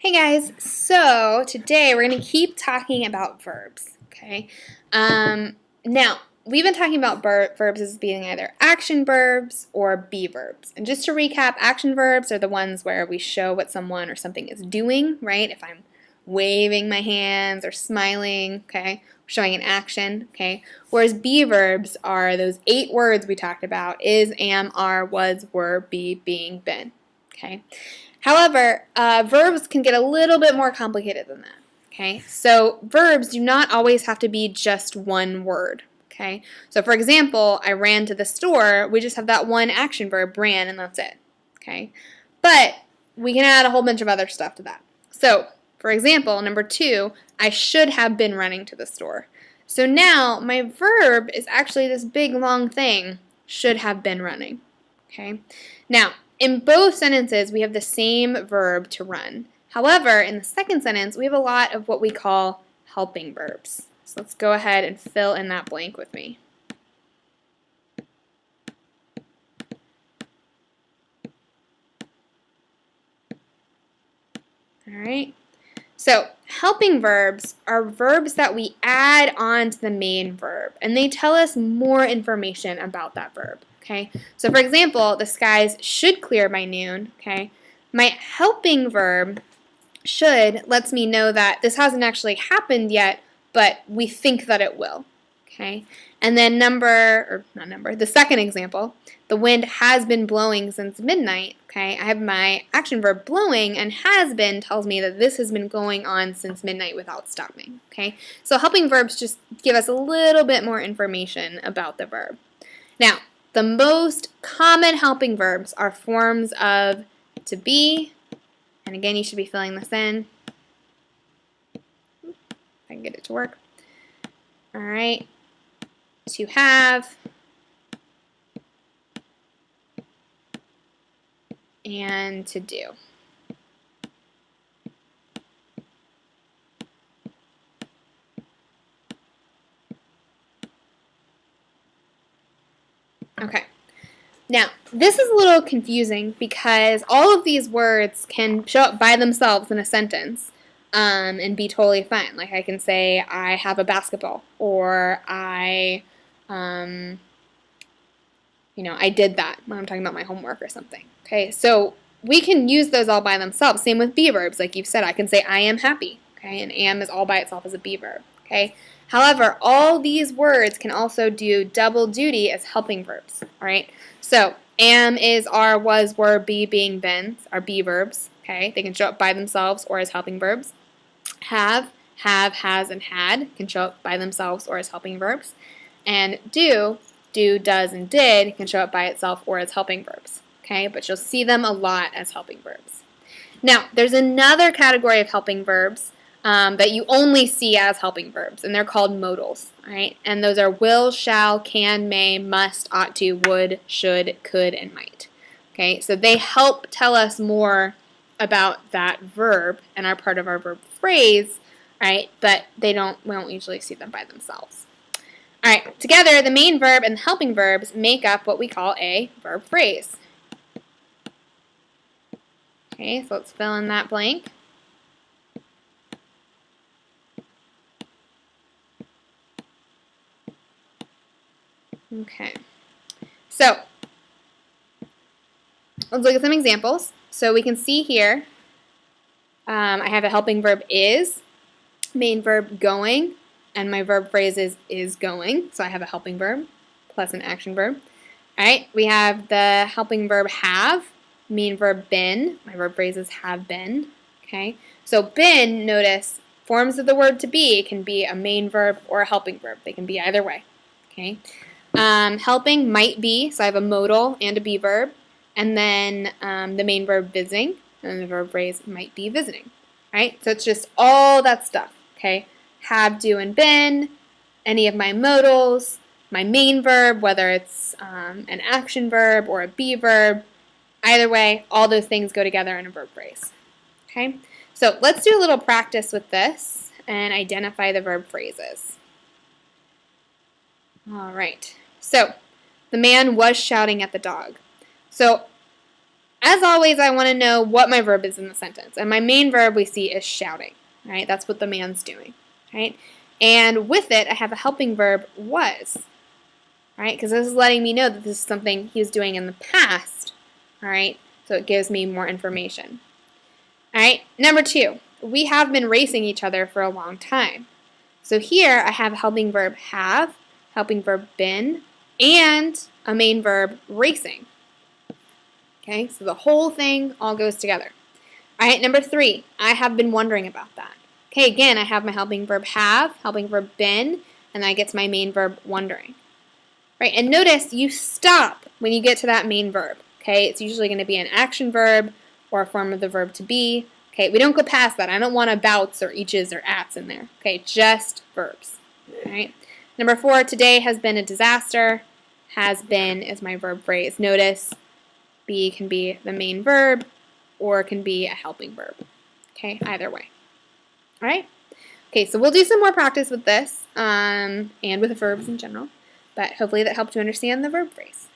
Hey guys, so today we're going to keep talking about verbs, okay? Now, we've been talking about verbs as being either action verbs or be verbs. And just to recap, action verbs are the ones where we show what someone or something is doing, right? If I'm waving my hands or smiling, okay, showing an action, okay? Whereas be verbs are those 8 words we talked about: is, am, are, was, were, be, being, been, okay? However, verbs can get a little bit more complicated than that. Okay, so verbs do not always have to be just one word. Okay, so for example, I ran to the store. We just have that one action verb, ran, and that's it. Okay, but we can add a whole bunch of other stuff to that. So, for example, number 2, I should have been running to the store. So now my verb is actually this big long thing, should have been running. Okay, now in both sentences, we have the same verb to run. However, in the second sentence, we have a lot of what we call helping verbs. So let's go ahead and fill in that blank with me. All right. So helping verbs are verbs that we add on to the main verb, and they tell us more information about that verb. Okay, so for example, the skies should clear by noon. Okay, my helping verb should lets me know that this hasn't actually happened yet, but we think that it will. Okay, and then the second example, the wind has been blowing since midnight. Okay, I have my action verb blowing, and has been tells me that this has been going on since midnight without stopping. Okay, so helping verbs just give us a little bit more information about the verb. Now, the most common helping verbs are forms of to be, and again, you should be filling this in. If I can get it to work. All right, to have, and to do. Okay. Now, this is a little confusing because all of these words can show up by themselves in a sentence and be totally fine. Like I can say, I have a basketball, or I did that when I'm talking about my homework or something. Okay, so we can use those all by themselves. Same with be verbs. Like you've said, I can say, I am happy. Okay, and am is all by itself as a be verb. Okay. However, all these words can also do double duty as helping verbs. All right. So am, is, are, was, were, be, being, been are be verbs. Okay, they can show up by themselves or as helping verbs. Have, has, and had can show up by themselves or as helping verbs. And do, does, and did can show up by itself or as helping verbs. Okay, but you'll see them a lot as helping verbs. Now, there's another category of helping verbs that you only see as helping verbs, and they're called modals. All right, and those are will, shall, can, may, must, ought to, would, should, could, and might. Okay, so they help tell us more about that verb and are part of our verb phrase, right? But we don't usually see them by themselves. All right, together, the main verb and the helping verbs make up what we call a verb phrase. Okay, so let's fill in that blank. Okay, so let's look at some examples. So we can see here, I have a helping verb is, main verb going, and my verb phrase is going. So I have a helping verb plus an action verb. All right, we have the helping verb have, main verb been, my verb phrase is have been. Okay, so been, notice, forms of the word to be can be a main verb or a helping verb. They can be either way. Okay. Helping might be, so I have a modal and a be verb, and then the main verb visiting, and the verb phrase might be visiting. Right? So it's just all that stuff. Okay? Have, do, and been, any of my modals, my main verb, whether it's an action verb or a be verb, either way, all those things go together in a verb phrase. Okay? So let's do a little practice with this and identify the verb phrases. All right, so the man was shouting at the dog. So As always, I want to know what my verb is in the sentence. And my main verb we see is shouting. Right? That's what the man's doing. Right? And with it, I have a helping verb, was. Right? Because this is letting me know that this is something he was doing in the past. All right? So it gives me more information. All right? Number 2, we have been racing each other for a long time. So here I have a helping verb have, helping verb been, and a main verb racing. Okay, so the whole thing all goes together. All right, number 3, I have been wondering about that. Okay, again, I have my helping verb have, helping verb been, and that gets my main verb wondering. Right, and notice you stop when you get to that main verb. Okay, it's usually going to be an action verb or a form of the verb to be. Okay, we don't go past that. I don't want abouts or eaches or ats in there. Okay, just verbs. All right. Number 4, today has been a disaster. Has been is my verb phrase. Notice be can be the main verb or can be a helping verb. Okay, either way. All right. Okay, so we'll do some more practice with this and with the verbs in general, but hopefully that helped you understand the verb phrase.